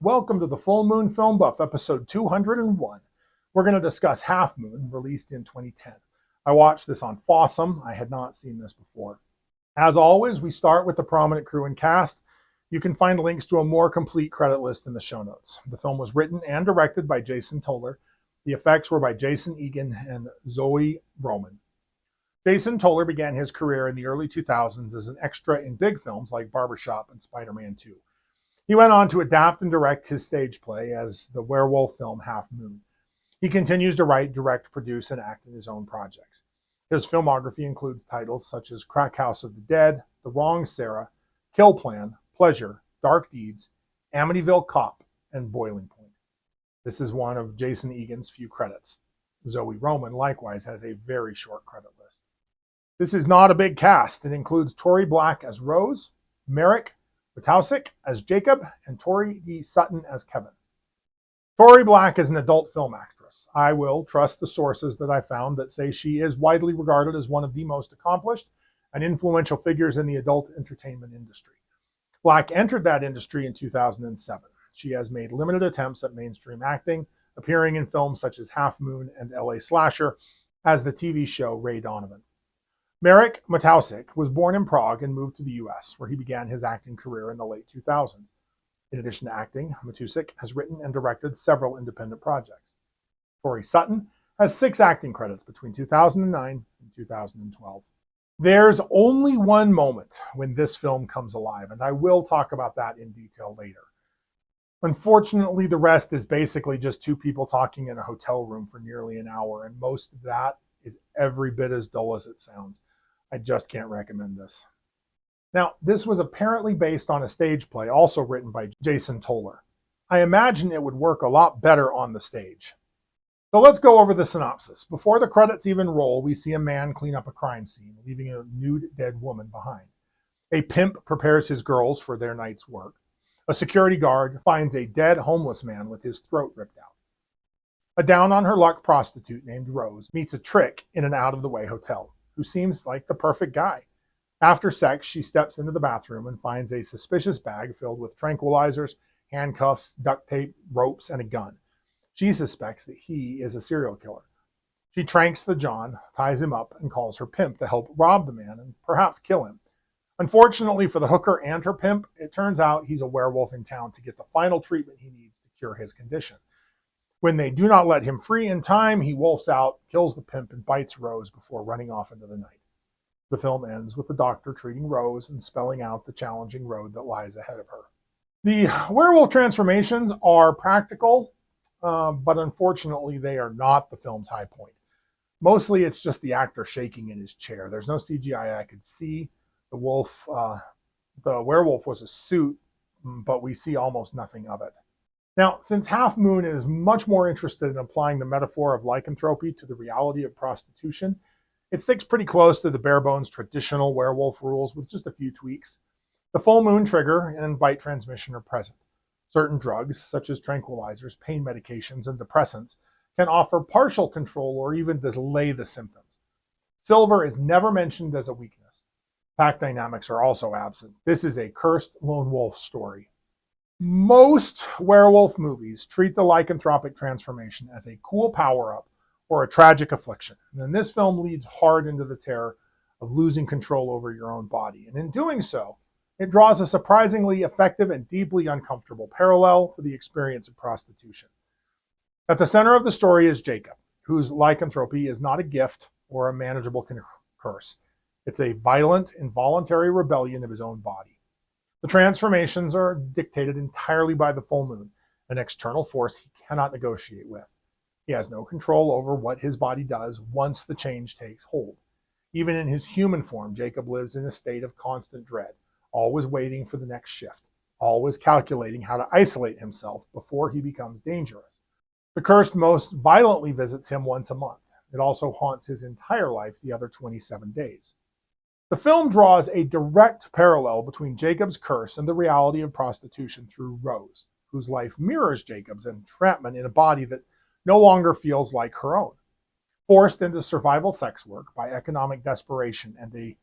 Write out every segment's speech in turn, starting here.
Welcome to the Full Moon Film Buff, episode 201. We're going to discuss Half Moon, released in 2010. I watched this on Fossum. I had not seen this before. As always, we start with the prominent crew and cast. You can find links to a more complete credit list in the show notes. The film was written and directed by Jason Toller. The effects were by Jason Egan and Zoe Roman. Jason Toller began his career in the early 2000s as an extra in big films like Barbershop and Spider-Man 2. He went on to adapt and direct his stage play as the werewolf film Half Moon. He continues to write, direct, produce, and act in his own projects. His filmography includes titles such as Crack House of the Dead, The Wrong Sarah, Kill Plan, Pleasure, Dark Deeds, Amityville Cop, and Boiling Point. This is one of Jason Egan's few credits. Zoe Roman likewise has a very short credit list. This is not a big cast. It includes Tori Black as Rose, Merrick Witowsik as Jacob, and Tori D. Sutton as Kevin. Tori Black is an adult film actress. I will trust the sources that I found that say she is widely regarded as one of the most accomplished and influential figures in the adult entertainment industry. Black entered that industry in 2007. She has made limited attempts at mainstream acting, appearing in films such as Half Moon and LA Slasher as the TV show Ray Donovan. Merrick Witowsik was born in Prague and moved to the US, where he began his acting career in the late 2000s. In addition to acting, Witowsik has written and directed several independent projects. Tori Sutton has 6 acting credits between 2009 and 2012. There's only one moment when this film comes alive, and I will talk about that in detail later. Unfortunately, the rest is basically just two people talking in a hotel room for nearly an hour, and most of that is every bit as dull as it sounds. I just can't recommend this. Now, this was apparently based on a stage play also written by Jason Toller. I imagine it would work a lot better on the stage. So let's go over the synopsis. Before the credits even roll, we see a man clean up a crime scene, leaving a nude dead woman behind. A pimp prepares his girls for their night's work. A security guard finds a dead homeless man with his throat ripped out. A down-on-her-luck prostitute named Rose meets a trick in an out-of-the-way hotel, who seems like the perfect guy. After sex, she steps into the bathroom and finds a suspicious bag filled with tranquilizers, handcuffs, duct tape, ropes, and a gun. She suspects that he is a serial killer. She tranks the John, ties him up, and calls her pimp to help rob the man and perhaps kill him. Unfortunately for the hooker and her pimp, it turns out he's a werewolf in town to get the final treatment he needs to cure his condition. When they do not let him free in time, he wolfs out, kills the pimp, and bites Rose before running off into the night. The film ends with the doctor treating Rose and spelling out the challenging road that lies ahead of her. The werewolf transformations are practical, but unfortunately they are not the film's high point. Mostly it's just the actor shaking in his chair. There's no CGI I could see. The werewolf was a suit, but we see almost nothing of it. Now, since Half Moon is much more interested in applying the metaphor of lycanthropy to the reality of prostitution, it sticks pretty close to the bare-bones traditional werewolf rules with just a few tweaks. The full moon trigger and bite transmission are present. Certain drugs, such as tranquilizers, pain medications, and depressants, can offer partial control or even delay the symptoms. Silver is never mentioned as a weakness. Pack dynamics are also absent. This is a cursed lone wolf story. Most werewolf movies treat the lycanthropic transformation as a cool power-up or a tragic affliction. And this film leads hard into the terror of losing control over your own body. And in doing so, it draws a surprisingly effective and deeply uncomfortable parallel to the experience of prostitution. At the center of the story is Jacob, whose lycanthropy is not a gift or a manageable curse. It's a violent, involuntary rebellion of his own body. The transformations are dictated entirely by the full moon, an external force he cannot negotiate with. He has no control over what his body does once the change takes hold. Even in his human form, Jacob lives in a state of constant dread, always waiting for the next shift, always calculating how to isolate himself before he becomes dangerous. The curse most violently visits him once a month. It also haunts his entire life the other 27 days. The film draws a direct parallel between Jacob's curse and the reality of prostitution through Rose, whose life mirrors Jacob's entrapment in a body that no longer feels like her own. Forced into survival sex work by economic desperation and a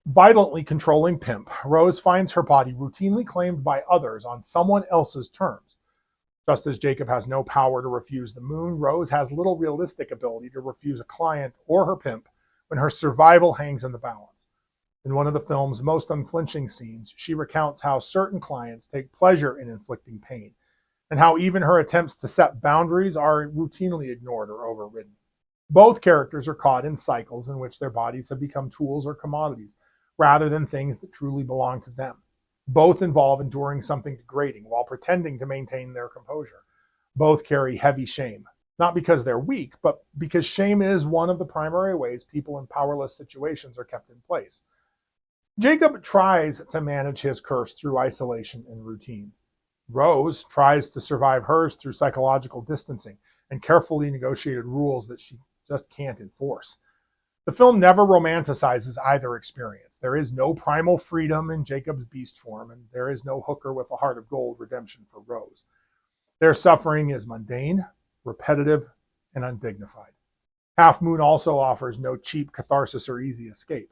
Violently controlling pimp, Rose finds her body routinely claimed by others on someone else's terms. Just as Jacob has no power to refuse the moon, Rose has little realistic ability to refuse a client or her pimp when her survival hangs in the balance. In one of the film's most unflinching scenes, she recounts how certain clients take pleasure in inflicting pain, and how even her attempts to set boundaries are routinely ignored or overridden. Both characters are caught in cycles in which their bodies have become tools or commodities, rather than things that truly belong to them. Both involve enduring something degrading while pretending to maintain their composure. Both carry heavy shame, not because they're weak, but because shame is one of the primary ways people in powerless situations are kept in place. Jacob tries to manage his curse through isolation and routines. Rose tries to survive hers through psychological distancing and carefully negotiated rules that she just can't enforce. The film never romanticizes either experience. There is no primal freedom in Jacob's beast form, and there is no hooker with a heart of gold redemption for Rose. Their suffering is mundane, repetitive, and undignified. Half Moon also offers no cheap catharsis or easy escape.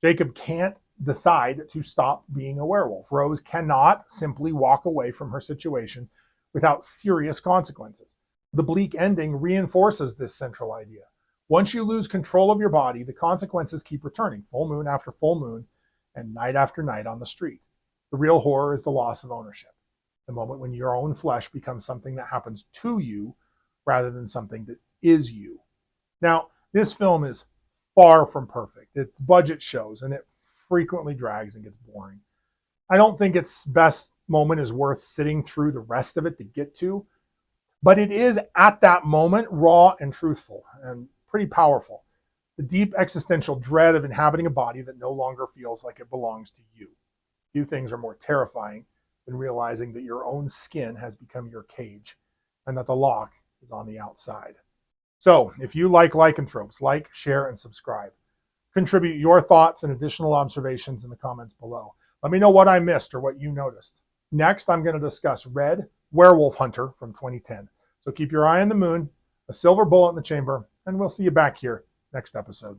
Jacob can't decide to stop being a werewolf. Rose cannot simply walk away from her situation without serious consequences. The bleak ending reinforces this central idea. Once you lose control of your body, the consequences keep returning, full moon after full moon, and night after night on the street. The real horror is the loss of ownership, the moment when your own flesh becomes something that happens to you rather than something that is you. Now, this film is far from perfect. Its budget shows, and it frequently drags and gets boring. I don't think its best moment is worth sitting through the rest of it to get to, but it is at that moment raw and truthful and pretty powerful. The deep existential dread of inhabiting a body that no longer feels like it belongs to you. Few things are more terrifying than realizing that your own skin has become your cage and that the lock is on the outside. So, if you like lycanthropes, like, share, and subscribe. Contribute your thoughts and additional observations in the comments below. Let me know what I missed or what you noticed. Next, I'm going to discuss Red, Werewolf Hunter from 2010. So keep your eye on the moon, a silver bullet in the chamber, and we'll see you back here next episode.